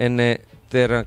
NA13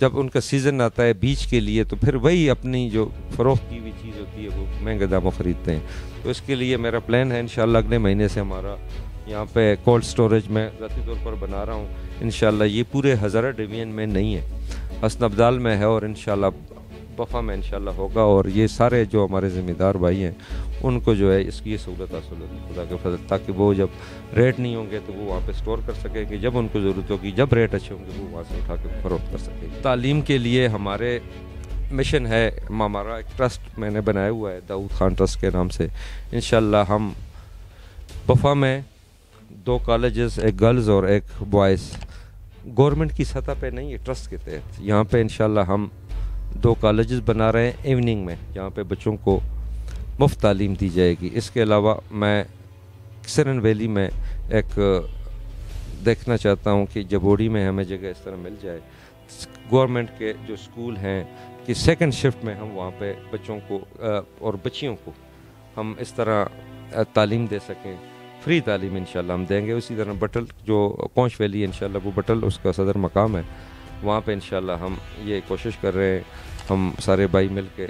جب ان کا season آتا ہے بیج کے لیے تو پھر وہی اپنی جو فروخت کی ہوئی چیز ہوتی ہے وہ مہنگے داموں خریدتے ہیں. تو اس کے لیے میرا پلان ہے انشاءاللہ اگلے مہینے سے ہمارا یہاں پہ کولڈ سٹوریج میں ذاتی طور پر بنا رہا ہوں انشاءاللہ. یہ پورے ہزارہ ڈویژن میں نہیں ہے, حسن ابدال میں ہے اور انشاءاللہ بفا میں انشاءاللہ ہوگا. اور یہ سارے جو ہمارے ذمہ دار بھائی ہیں ان کو جو ہے اس کی یہ سہولت حاصل ہوگی خدا کے فضل, تاکہ وہ جب ریٹ نہیں ہوں گے تو وہ وہاں پہ سٹور کر سکیں کہ جب ان کو ضرورت ہوگی, جب ریٹ اچھے ہوں گے وہ وہاں سے اٹھا کے فروخت کر سکیں. تعلیم کے لیے ہمارے مشن ہے, ہمارا ایک ٹرسٹ میں نے بنایا ہوا ہے داؤد خان ٹرسٹ کے نام سے. انشاءاللہ ہم بفا میں 2 کالجز, ایک گرلز اور ایک بوائز, گورنمنٹ کی سطح پہ نہیں, یہ ٹرسٹ کے تحت یہاں پہ انشاءاللہ ہم 2 کالجز بنا رہے ہیں ایوننگ میں, جہاں پہ بچوں کو مفت تعلیم دی جائے گی. اس کے علاوہ میں کسرن ویلی میں ایک دیکھنا چاہتا ہوں کہ جبوڑی میں ہمیں جگہ اس طرح مل جائے, گورنمنٹ کے جو اسکول ہیں کہ سیکنڈ شفٹ میں ہم وہاں پہ بچوں کو اور بچیوں کو ہم اس طرح تعلیم دے سکیں. فری تعلیم انشاءاللہ ہم دیں گے. اسی طرح بٹل جو پونچھ ویلی ہے انشاءاللہ وہ بٹل اس کا صدر مقام ہے, وہاں پہ انشاءاللہ ہم یہ کوشش کر رہے ہیں, ہم سارے بھائی مل کے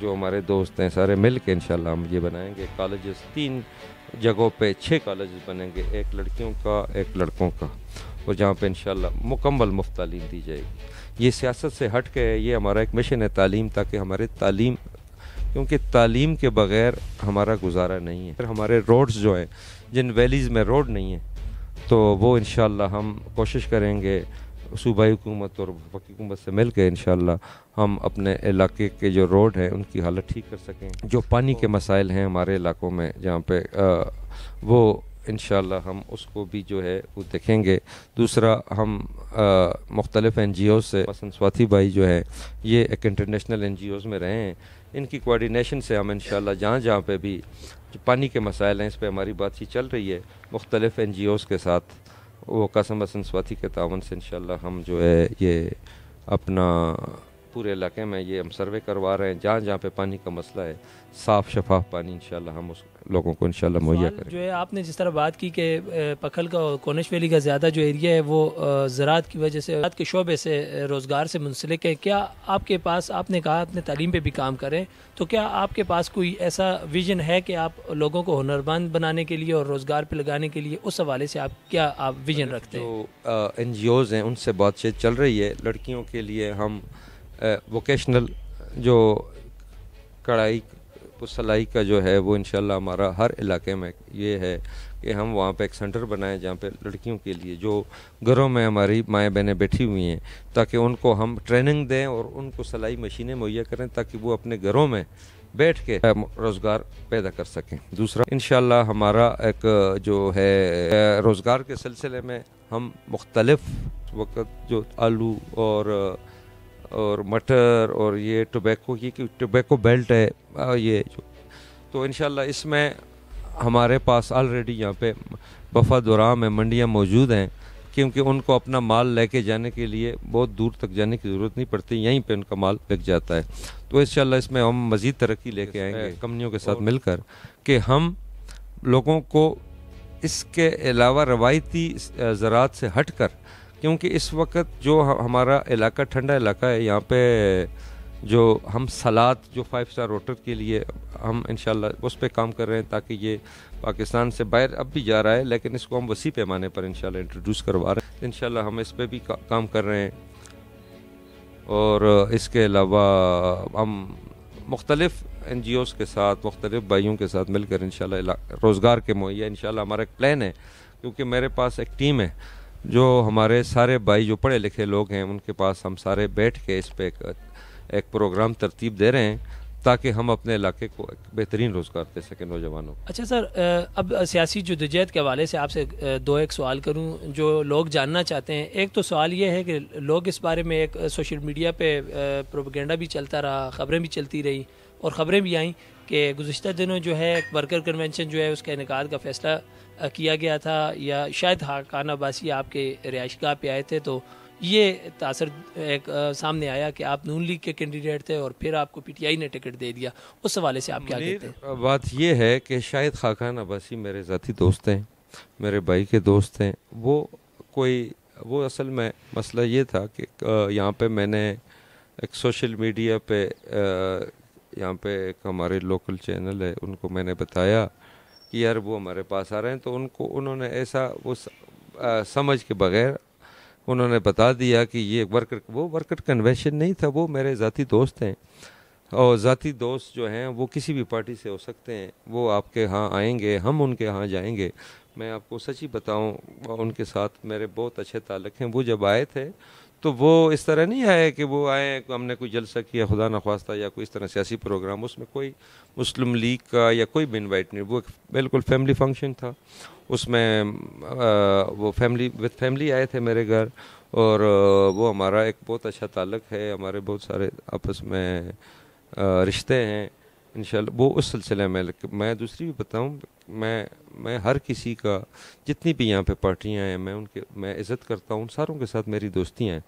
جو ہمارے دوست ہیں سارے مل کے انشاءاللہ ہم یہ بنائیں گے کالجز. 3 جگہوں پہ 6 کالجز بنیں گے, ایک لڑکیوں کا ایک لڑکوں کا, اور جہاں پہ انشاءاللہ مکمل مفت تعلیم دی جائے گی. یہ سیاست سے ہٹ کے یہ ہمارا ایک مشن ہے تعلیم, تاکہ ہمارے تعلیم, کیونکہ تعلیم کے بغیر ہمارا گزارا نہیں ہے. پھر ہمارے روڈز جو ہیں, جن ویلیز میں روڈ نہیں ہے تو وہ انشاءاللہ ہم کوشش کریں گے صوبائی حکومت اور وفاقی حکومت سے مل کے انشاءاللہ ہم اپنے علاقے کے جو روڈ ہیں ان کی حالت ٹھیک کر سکیں. جو پانی کے مسائل ہیں ہمارے علاقوں میں جہاں پہ وہ انشاءاللہ ہم اس کو بھی جو ہے وہ دیکھیں گے. دوسرا ہم مختلف این جی اوز سے, مثلا سواتھی بھائی جو ہے یہ ایک انٹرنیشنل این جی اوز میں رہے ہیں, ان کی کوارڈینیشن سے ہم انشاءاللہ جہاں جہاں پہ بھی جو پانی کے مسائل ہیں اس پہ ہماری بات چیت چل رہی ہے مختلف این جی اوز کے ساتھ. وہ قاسم حسن سواتھی کے تعاون سے انشاءاللہ ہم جو ہے یہ اپنا پورے علاقے میں یہ ہم سروے کروا رہے ہیں, جہاں جہاں پہ پانی کا مسئلہ ہے صاف شفاف پانی انشاءاللہ ہم اس لوگوں کو انشاءاللہ مہیا کریں. جو ہے آپ نے جس طرح بات کی کہ پکھل کا اور کونش ویلی کا زیادہ جو ایریا ہے وہ زراعت کی وجہ سے, زراعت کے شعبے سے روزگار سے منسلک ہے. کیا آپ کے پاس, آپ نے کہا اپنے تعلیم پہ بھی کام کریں, تو کیا آپ کے پاس کوئی ایسا ویژن ہے کہ آپ لوگوں کو ہنرمند بنانے کے لیے اور روزگار پہ لگانے کے لیے, اس حوالے سے آپ کیا آپ ویژن رکھتے ہیں؟ جو این جی اوز ہیں ان سے بات چیت چل رہی ہے. لڑکیوں کے لیے ہم ووکیشنل جو کڑھائی سلائی کا جو ہے وہ انشاءاللہ ہمارا ہر علاقے میں یہ ہے کہ ہم وہاں پہ ایک سینٹر بنائیں جہاں پہ لڑکیوں کے لیے جو گھروں میں ہماری مائیں بہنیں بیٹھی ہوئی ہیں تاکہ ان کو ہم ٹریننگ دیں اور ان کو سلائی مشینیں مہیا کریں تاکہ وہ اپنے گھروں میں بیٹھ کے روزگار پیدا کر سکیں. دوسرا انشاءاللہ ہمارا ایک جو ہے روزگار کے سلسلے میں ہم مختلف وقت جو آلو اور مٹر اور یہ ٹوبیکو, یہ ٹوبیکو بیلٹ ہے یہ جو, تو انشاءاللہ اس میں ہمارے پاس آلریڈی یہاں پہ بفا دورام میں منڈیاں موجود ہیں, کیونکہ ان کو اپنا مال لے کے جانے کے لیے بہت دور تک جانے کی ضرورت نہیں پڑتی, یہیں پہ ان کا مال بک جاتا ہے. تو انشاءاللہ اس میں ہم مزید ترقی لے کے آئیں گے کمپنیوں کے ساتھ مل کر کہ ہم لوگوں کو اس کے علاوہ روایتی زراعت سے ہٹ کر, کیونکہ اس وقت جو ہمارا علاقہ ٹھنڈا علاقہ ہے, یہاں پہ جو ہم سلاد جو 5 اسٹار ہوٹل کے لیے ہم انشاءاللہ اس پہ کام کر رہے ہیں تاکہ یہ پاکستان سے باہر اب بھی جا رہا ہے لیکن اس کو ہم وسیع پیمانے پر انشاءاللہ انٹروڈیوس کروا رہے ہیں. انشاءاللہ ہم اس پہ بھی کام کر رہے ہیں. اور اس کے علاوہ ہم مختلف این جی اوز کے ساتھ, مختلف بھائیوں کے ساتھ مل کر انشاءاللہ روزگار کے مہیا انشاءاللہ ہمارا ایک پلان ہے, کیونکہ میرے پاس ایک ٹیم ہے جو ہمارے سارے بھائی جو پڑھے لکھے لوگ ہیں ان کے پاس ہم سارے بیٹھ کے اس پہ ایک پروگرام ترتیب دے رہے ہیں تاکہ ہم اپنے علاقے کو ایک بہترین روزگار دے سکیں نوجوانوں. اچھا سر, اب سیاسی جدوجہد کے حوالے سے آپ سے ایک سوال کروں جو لوگ جاننا چاہتے ہیں. ایک تو سوال یہ ہے کہ لوگ اس بارے میں ایک سوشل میڈیا پہ پروپیگنڈا بھی چلتا رہا, خبریں بھی چلتی رہی اور خبریں بھی آئیں کہ گزشتہ دنوں جو ہے ایک ورکر کنونشن جو ہے اس کے انعقاد کا فیصلہ کیا گیا تھا, یا شاید حقان عباسی آپ کے رہائش گاہ پہ آئے تھے, تو یہ تاثر ایک سامنے آیا کہ آپ نون لیگ کے کینڈیڈیٹ تھے اور پھر آپ کو پی ٹی آئی نے ٹکٹ دے دیا. اس حوالے سے آپ کیا کہتے ہیں؟ بات یہ ہے کہ شاید خاقان عباسی میرے ذاتی دوست ہیں, میرے بھائی کے دوست ہیں, وہ کوئی وہ اصل میں مسئلہ یہ تھا کہ یہاں پہ میں نے ایک سوشل میڈیا پہ یہاں پہ ایک ہمارے لوکل چینل ہے، ان کو میں نے بتایا کہ یار وہ ہمارے پاس آ رہے ہیں، تو انہوں نے ایسا وہ سمجھ کے بغیر انہوں نے بتا دیا کہ یہ ورکر کنونشن نہیں تھا، وہ میرے ذاتی دوست ہیں، اور ذاتی دوست جو ہیں وہ کسی بھی پارٹی سے ہو سکتے ہیں، وہ آپ کے ہاں آئیں گے، ہم ان کے ہاں جائیں گے۔ میں آپ کو سچی بتاؤں، ان کے ساتھ میرے بہت اچھے تعلق ہیں۔ وہ جب آئے تھے تو وہ اس طرح نہیں آئے کہ وہ آئے ہم نے کوئی جلسہ کیا خدا نخواستہ یا کوئی اس طرح سیاسی پروگرام، اس میں کوئی مسلم لیگ کا یا کوئی بھی انوائٹ نہیں، وہ بالکل فیملی فنکشن تھا، اس میں وہ فیملی آئے تھے میرے گھر، اور وہ ہمارا ایک بہت اچھا تعلق ہے، ہمارے بہت سارے آپس میں رشتے ہیں انشاءاللہ۔ وہ اس سلسلے میں دوسری بھی بتاؤں، میں ہر کسی کا، جتنی بھی یہاں پہ پارٹیاں ہیں، میں عزت کرتا ہوں، ساروں کے ساتھ میری دوستیاں ہیں۔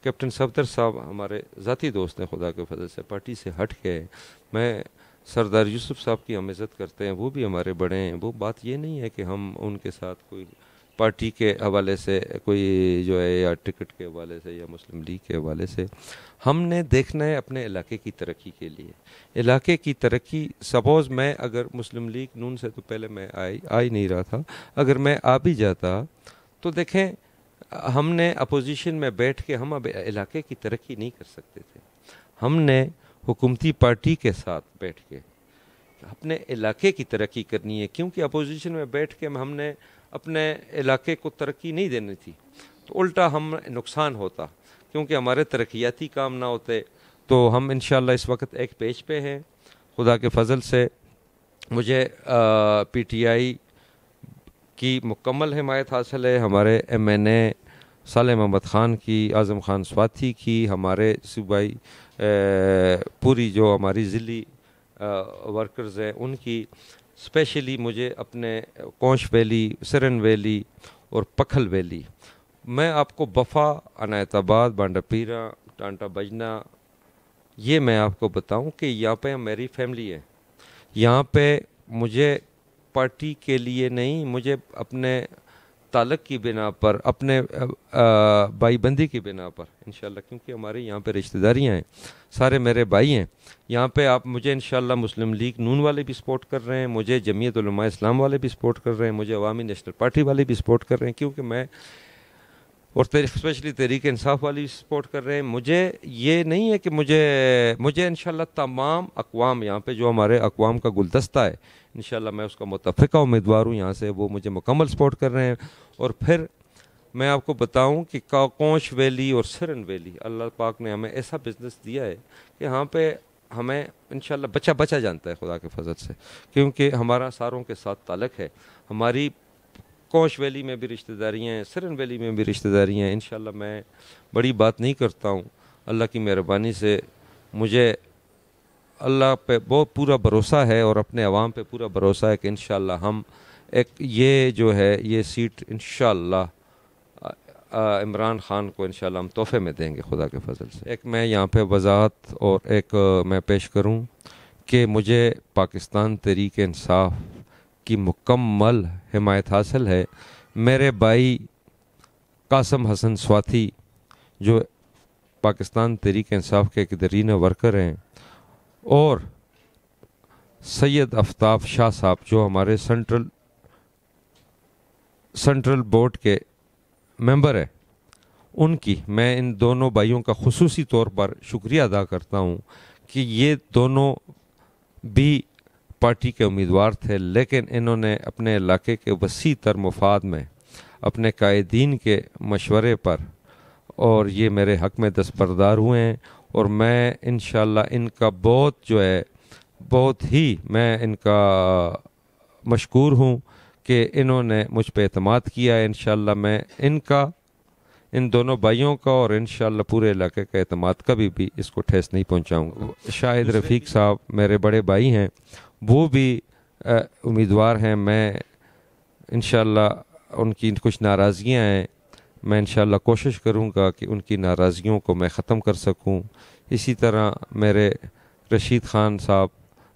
کیپٹن صفدر صاحب ہمارے ذاتی دوست ہیں خدا کے فضل سے، پارٹی سے ہٹ کے۔ میں سردار یوسف صاحب کی ہم عزت کرتے ہیں، وہ بھی ہمارے بڑے ہیں۔ وہ بات یہ نہیں ہے کہ ہم ان کے ساتھ کوئی پارٹی کے حوالے سے کوئی جو ہے یا ٹکٹ کے حوالے سے یا مسلم لیگ کے حوالے سے، ہم نے دیکھنا ہے اپنے علاقے کی ترقی کے لیے، علاقے کی ترقی۔ سپوز میں اگر مسلم لیگ نون سے تو پہلے میں آ ہی نہیں رہا تھا، اگر میں آ بھی جاتا تو دیکھیں ہم نے اپوزیشن میں بیٹھ کے ہم اب علاقے کی ترقی نہیں کر سکتے تھے، ہم نے حکومتی پارٹی کے ساتھ بیٹھ کے اپنے علاقے کی ترقی کرنی ہے، کیونکہ اپوزیشن میں بیٹھ کے ہم نے اپنے علاقے کو ترقی نہیں دینی تھی، تو الٹا ہم نقصان ہوتا، کیونکہ ہمارے ترقیاتی کام نہ ہوتے۔ تو ہم انشاءاللہ اس وقت ایک پیج پہ ہیں، خدا کے فضل سے مجھے پی ٹی آئی کی مکمل حمایت حاصل ہے، ہمارے ایم این اے صالح محمد خان کی، اعظم خان سواتھی کی، ہمارے صوبائی پوری جو ہماری ضلعی ورکرز ہیں ان کی، اسپیشلی مجھے اپنے کونش ویلی، سرن ویلی اور پکھل ویلی، میں آپ کو بفا، عنایت آباد، بانڈا پیرا، ٹانٹا بجنا، یہ میں آپ کو بتاؤں کہ یہاں پہ میری فیملی ہے، یہاں پہ مجھے پارٹی کے لیے نہیں، مجھے اپنے تعلق کی بنا پر، اپنے بھائی بندی کی بنا پر انشاءاللہ، کیونکہ ہمارے یہاں پہ رشتہ داریاں ہیں، سارے میرے بھائی ہیں یہاں پہ۔ آپ مجھے انشاءاللہ مسلم لیگ نون والے بھی سپورٹ کر رہے ہیں، مجھے جمعیت علماء اسلام والے بھی سپورٹ کر رہے ہیں، مجھے عوامی نیشنل پارٹی والے بھی سپورٹ کر رہے ہیں، کیونکہ میں، اور اسپیشلی تحریک انصاف والی سپورٹ کر رہے ہیں۔ مجھے یہ نہیں ہے کہ مجھے انشاءاللہ تمام اقوام یہاں پہ جو ہمارے اقوام کا گلدستہ ہے انشاءاللہ میں اس کا متفقہ امیدوار ہوں یہاں سے، وہ مجھے مکمل سپورٹ کر رہے ہیں۔ اور پھر میں آپ کو بتاؤں کہ کونش ویلی اور سرن ویلی، اللہ پاک نے ہمیں ایسا بزنس دیا ہے کہ یہاں پہ ہمیں انشاءاللہ بچہ جانتا ہے خدا کے فضل سے، کیونکہ ہمارا ساروں کے ساتھ تعلق ہے، ہماری کونش ویلی میں بھی رشتہ داریاں ہیں، سرن ویلی میں بھی رشتہ داریاں ہیں۔ انشاءاللہ میں بڑی بات نہیں کرتا ہوں، اللہ کی مہربانی سے مجھے اللہ پہ بہت پورا بھروسہ ہے، اور اپنے عوام پہ پورا بھروسہ ہے کہ انشاءاللہ ہم یہ جو ہے یہ سیٹ انشاءاللہ عمران خان کو انشاءاللہ ہم تحفے میں دیں گے خدا کے فضل سے۔ ایک میں یہاں پہ وضاحت اور ایک میں پیش کروں کہ مجھے پاکستان تحریک انصاف کی مکمل حمایت حاصل ہے۔ میرے بھائی قاسم حسن سواتھی جو پاکستان تحریک انصاف کے ایک درین ورکر ہیں، اور سید آفتاب شاہ صاحب جو ہمارے سینٹرل بورڈ کے ممبر ہیں، ان کی میں ان دونوں بھائیوں کا خصوصی طور پر شکریہ ادا کرتا ہوں کہ یہ دونوں بھی پارٹی کے امیدوار تھے، لیکن انہوں نے اپنے علاقے کے وسیع تر مفاد میں اپنے قائدین کے مشورے پر اور یہ میرے حق میں دستبردار ہوئے ہیں، اور میں انشاءاللہ ان کا بہت ہی میں ان کا مشکور ہوں کہ انہوں نے مجھ پہ اعتماد کیا ہے۔ انشاءاللہ میں ان دونوں بھائیوں کا اور انشاءاللہ پورے علاقے کا اعتماد کبھی بھی اس کو ٹھیس نہیں پہنچاؤں گا۔ شاہد رفیق صاحب میرے بڑے بھائی ہیں، وہ بھی امیدوار ہیں، میں انشاءاللہ ان کی کچھ ناراضگیاں ہیں، میں انشاءاللہ کوشش کروں گا کہ ان کی ناراضگیوں کو میں ختم کر سکوں۔ اسی طرح میرے رشید خان صاحب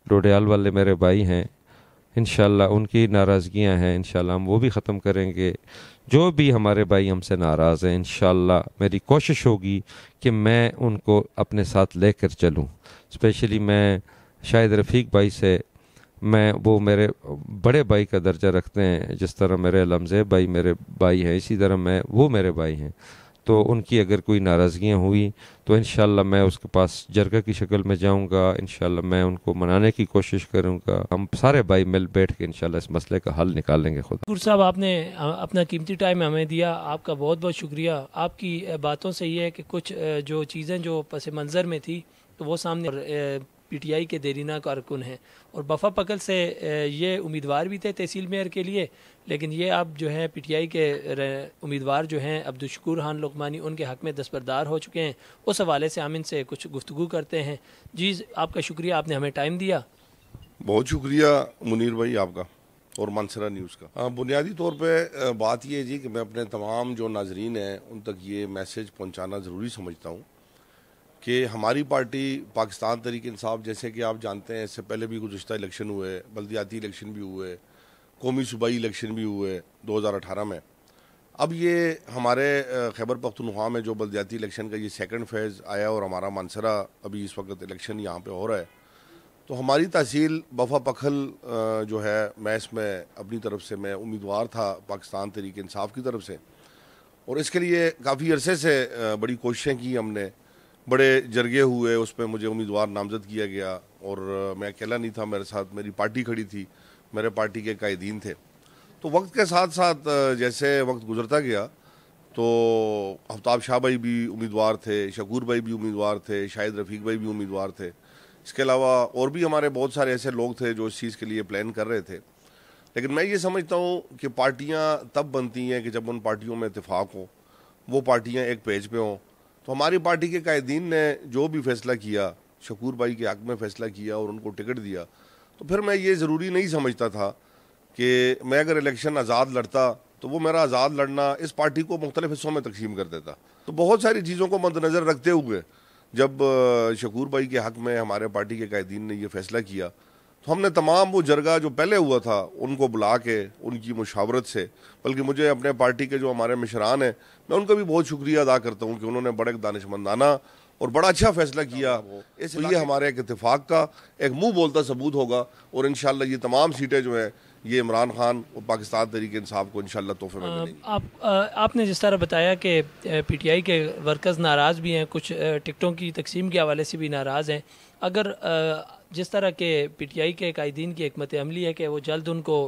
ڈوڈیال والے میرے بھائی ہیں، انشاءاللہ ان کی ناراضگیاں ہیں انشاءاللہ ہم وہ بھی ختم کریں گے. جو بھی ہمارے بھائی ہم سے ناراض ہیں انشاءاللہ میری کوشش ہوگی کہ میں ان کو اپنے ساتھ لے کر چلوں. اسپیشلی میں شاہد رفیق بھائی سے وہ میرے بڑے بھائی کا درجہ رکھتے ہیں. جس طرح میرے علمزیب بھائی میرے بھائی ہیں اسی طرح وہ میرے بھائی ہیں. تو ان کی اگر کوئی ناراضگیاں ہوئی تو انشاءاللہ میں اس کے پاس جرگہ کی شکل میں جاؤں گا. انشاءاللہ میں ان کو منانے کی کوشش کروں گا. ہم سارے بھائی مل بیٹھ کے انشاءاللہ اس مسئلے کا حل نکالیں گے. خود شکور صاحب آپ نے اپنا قیمتی ٹائم ہمیں دیا, آپ کا بہت بہت شکریہ. آپ کی باتوں سے یہ ہے کہ کچھ جو چیزیں جو پس منظر میں تھی تو وہ سامنے پی ٹی آئی کے دیرینہ کارکن ہیں اور بفا پکل سے یہ امیدوار بھی تھے تحصیل میئر کے لیے, لیکن یہ اب جو ہے پی ٹی آئی کے امیدوار جو ہیں عبدالشکور خان لقمانی ان کے حق میں دستبردار ہو چکے ہیں. اس حوالے سے ہم ان سے کچھ گفتگو کرتے ہیں. جی آپ کا شکریہ, آپ نے ہمیں ٹائم دیا. بہت شکریہ منیر بھائی آپ کا اور منصرہ نیوز کا. بنیادی طور پہ بات یہ ہے جی کہ میں اپنے تمام جو ناظرین ہیں ان تک یہ میسج پہنچانا ضروری سمجھتا ہوں کہ ہماری پارٹی پاکستان تحریک انصاف, جیسے کہ آپ جانتے ہیں اس سے پہلے بھی گزشتہ الیکشن ہوئے, بلدیاتی الیکشن بھی ہوئے, قومی صوبائی الیکشن بھی ہوئے 2018 میں. اب یہ ہمارے خیبر پختونخوا میں جو بلدیاتی الیکشن کا یہ سیکنڈ فیز آیا اور ہمارا منصرہ ابھی اس وقت الیکشن یہاں پہ ہو رہا ہے. تو ہماری تحصیل بفا پکھل جو ہے میں اس میں اپنی طرف سے میں امیدوار تھا پاکستان تحریک انصاف کی طرف سے, اور اس کے لیے کافی عرصے سے بڑی کوششیں کی ہم نے, بڑے جرگے ہوئے, اس پہ مجھے امیدوار نامزد کیا گیا اور میں اکیلا نہیں تھا, میرے ساتھ میری پارٹی کھڑی تھی, میرے پارٹی کے قائدین تھے. تو وقت کے ساتھ ساتھ جیسے وقت گزرتا گیا تو آفتاب شاہ بھائی بھی امیدوار تھے, شکور بھائی بھی امیدوار تھے, شاہد رفیق بھائی بھی امیدوار تھے. اس کے علاوہ اور بھی ہمارے بہت سارے ایسے لوگ تھے جو اس چیز کے لیے پلان کر رہے تھے. لیکن میں یہ سمجھتا ہوں کہ پارٹیاں تب بنتی ہیں کہ جب ان پارٹیوں میں اتفاق ہو, وہ پارٹیاں ایک پیج پہ ہوں. تو ہماری پارٹی کے قائدین نے جو بھی فیصلہ کیا, شکور بھائی کے حق میں فیصلہ کیا اور ان کو ٹکٹ دیا, تو پھر میں یہ ضروری نہیں سمجھتا تھا کہ میں اگر الیکشن آزاد لڑتا تو وہ میرا آزاد لڑنا اس پارٹی کو مختلف حصوں میں تقسیم کر دیتا. تو بہت ساری چیزوں کو مد نظر رکھتے ہوئے جب شکور بھائی کے حق میں ہمارے پارٹی کے قائدین نے یہ فیصلہ کیا تو ہم نے تمام وہ جرگہ جو پہلے ہوا تھا ان کو بلا کے ان کی مشاورت سے, بلکہ مجھے اپنے پارٹی کے جو ہمارے مشران ہیں میں ان کا بھی بہت شکریہ ادا کرتا ہوں کہ انہوں نے بڑے دانشمندانہ اور بڑا اچھا فیصلہ کیا. اس لیے ہمارے ایک اتفاق کا ایک منہ بولتا ثبوت ہوگا, اور انشاءاللہ یہ تمام سیٹیں جو ہیں یہ عمران خان اور پاکستان تحریک انصاف کو انشاءاللہ تحفے میں ملیں گی. آپ نے جس طرح بتایا کہ پی ٹی آئی کے ورکرز ناراض بھی ہیں, کچھ ٹکٹوں کی تقسیم کے حوالے سے بھی ناراض ہیں. اگر جس طرح کے پی ٹی آئی کے قائدین کی حکمت عملی ہے کہ وہ جلد ان کو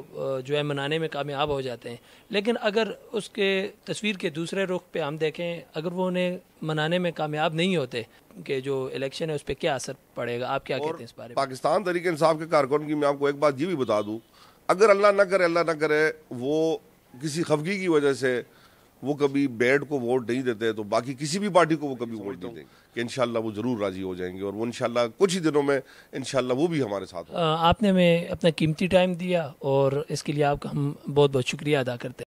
جو ہے منانے میں کامیاب ہو جاتے ہیں, لیکن اگر اس کے تصویر کے دوسرے رخ پہ ہم دیکھیں, اگر وہ انہیں منانے میں کامیاب نہیں ہوتے کہ جو الیکشن ہے اس پہ کیا اثر پڑے گا, آپ کیا کہتے ہیں اس بارے میں؟ پاکستان تحریک انصاف کے کارکن کی میں آپ کو ایک بات یہ بھی بتا دوں, اگر اللہ نہ کرے وہ کسی خفگی کی وجہ سے وہ کبھی بیڈ کو ووٹ نہیں دیتے تو باقی کسی بھی پارٹی کو وہ کبھی ووٹ نہیں دیں گے, کہ انشاءاللہ وہ ضرور راضی ہو جائیں گے, اور وہ انشاءاللہ کچھ ہی دنوں میں انشاءاللہ وہ بھی ہمارے ساتھ ہوں. آپ نے ہمیں اپنا قیمتی ٹائم دیا اور اس کے لیے آپ کا ہم بہت بہت شکریہ ادا کرتے ہیں.